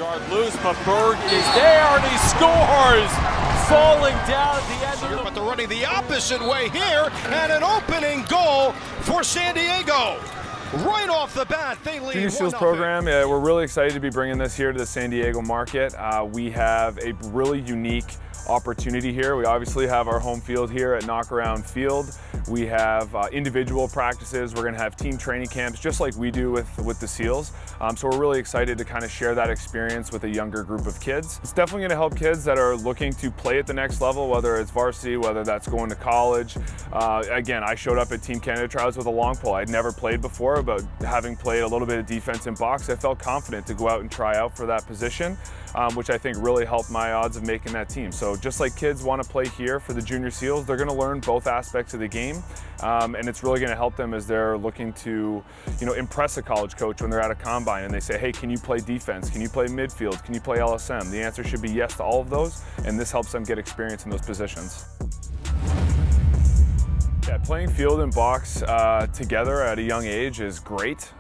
Yard loose, but Berg is there and he scores! Falling down at the end of but they're running the opposite way here, and an opening goal for San Diego. Right off the bat, they lead. Junior Seals program, we're really excited to be bringing this here to the San Diego market. We have a really unique opportunity here. We obviously have our home field here at Knockaround Field. We have individual practices. We're going to have team training camps just like we do with the Seals. So we're really excited to kind of share that experience with a younger group of kids. It's definitely going to help kids that are looking to play at the next level, whether it's varsity, whether that's going to college. Again, I showed up at Team Canada trials with a long pole. I'd never played before, but having played a little bit of defense in box, I felt confident to go out and try out for that position, which I think really helped my odds of making that team. So just like kids want to play here for the Junior Seals, they're going to learn both aspects of the game, and it's really going to help them as they're looking to, impress a college coach when they're at a combine and they say, hey, can you play defense? Can you play midfield? Can you play LSM? The answer should be yes to all of those, and this helps them get experience in those positions. Yeah, playing field and box together at a young age is great.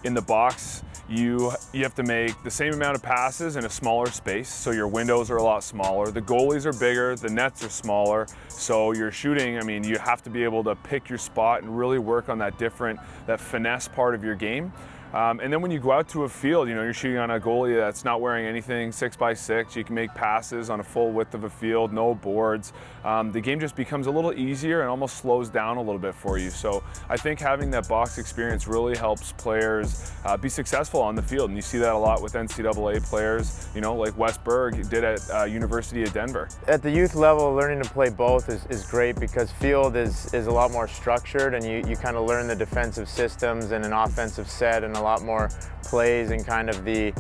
In the box, you have to make the same amount of passes in a smaller space, so your windows are a lot smaller. The goalies are bigger, the nets are smaller, so you're shooting, you have to be able to pick your spot and really work on that finesse part of your game. And then when you go out to a field, you're shooting on a goalie that's not wearing anything 6x6. You can make passes on a full width of a field, no boards. The game just becomes a little easier and almost slows down a little bit for you. So I think having that box experience really helps players be successful on the field. And you see that a lot with NCAA players, like Wes Berg did at University of Denver. At the youth level, learning to play both is great because field is a lot more structured, and you kind of learn the defensive systems and an offensive set and a lot more plays and kind of the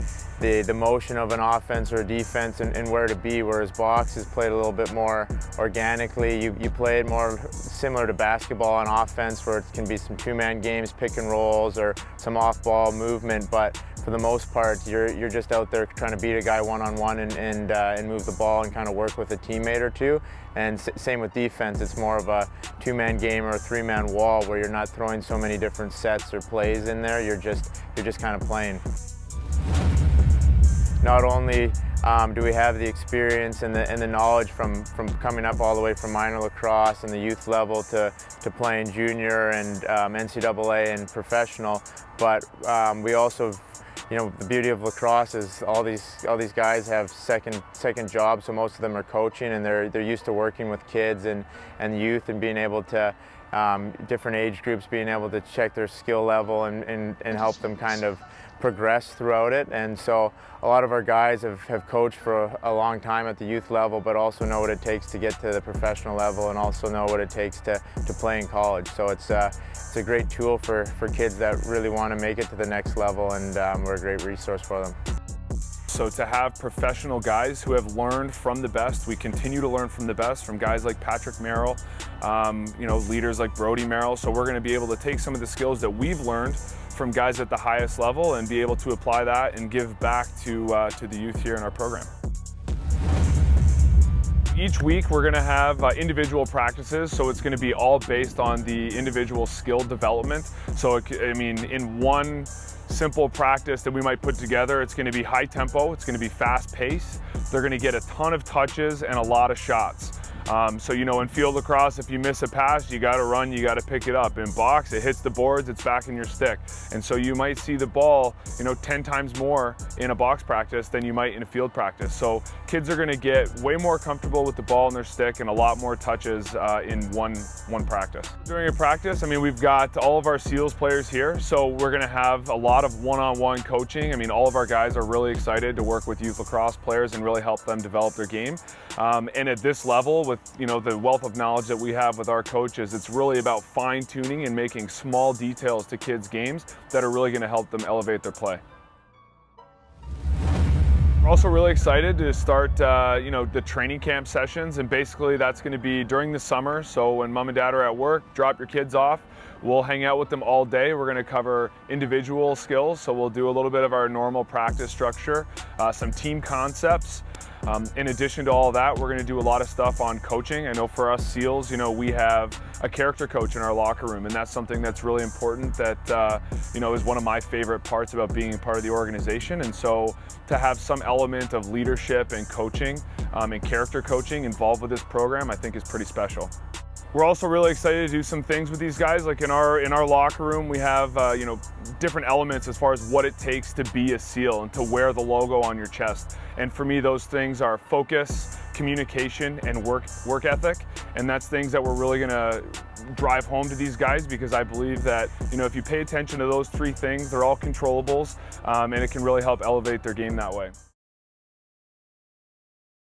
motion of an offense or a defense and where to be, whereas box is played a little bit more organically. You play it more similar to basketball on offense, where it can be some two-man games, pick and rolls, or some off-ball movement, but for the most part, you're just out there trying to beat a guy one-on-one and move the ball and kind of work with a teammate or two. And same with defense, it's more of a two-man game or a three-man wall where you're not throwing so many different sets or plays in there. You're just kind of playing. Not only do we have the experience and the knowledge from coming up all the way from minor lacrosse and the youth level to playing junior and NCAA and professional, but we also, the beauty of lacrosse is all these guys have second jobs, so most of them are coaching, and they're used to working with kids and youth and being able to different age groups, being able to check their skill level and help them kind of progress throughout it. And so a lot of our guys have coached for a long time at the youth level, but also know what it takes to get to the professional level and also know what it takes to play in college. So it's a great tool for kids that really want to make it to the next level, and we're a great resource for them. So to have professional guys who have learned from the best, we continue to learn from the best, from guys like Patrick Merrill, leaders like Brody Merrill. So we're going to be able to take some of the skills that we've learned from guys at the highest level and be able to apply that and give back to the youth here in our program. Each week we're going to have individual practices, so it's going to be all based on the individual skill development. So in one simple practice that we might put together, it's going to be high tempo, it's going to be fast pace, they're going to get a ton of touches and a lot of shots. So in field lacrosse, if you miss a pass, you got to run, you got to pick it up. In box, it hits the boards, it's back in your stick. And so you might see the ball 10 times more in a box practice than you might in a field practice. So kids are going to get way more comfortable with the ball in their stick and a lot more touches in one practice. During a practice, we've got all of our Seals players here, so we're going to have a lot of one-on-one coaching. All of our guys are really excited to work with youth lacrosse players and really help them develop their game. And at this level, with the wealth of knowledge that we have with our coaches, it's really about fine-tuning and making small details to kids' games that are really going to help them elevate their play. We're also really excited to start the training camp sessions, and basically that's going to be during the summer. So when mom and dad are at work, drop your kids off. We'll hang out with them all day. We're going to cover individual skills, so we'll do a little bit of our normal practice structure, some team concepts. In addition to all that, we're going to do a lot of stuff on coaching. I know for us SEALs, you know, we have a character coach in our locker room, and that's something that's really important that, you know, is one of my favorite parts about being part of the organization. And so to have some element of leadership and coaching and character coaching involved with this program, I think is pretty special. We're also really excited to do some things with these guys. Like in our locker room, we have you know, different elements as far as what it takes to be a SEAL and to wear the logo on your chest. And for me, those things are focus, communication, and work ethic. And that's things that we're really gonna drive home to these guys, because I believe that, you know, if you pay attention to those three things, they're all controllables, and it can really help elevate their game that way.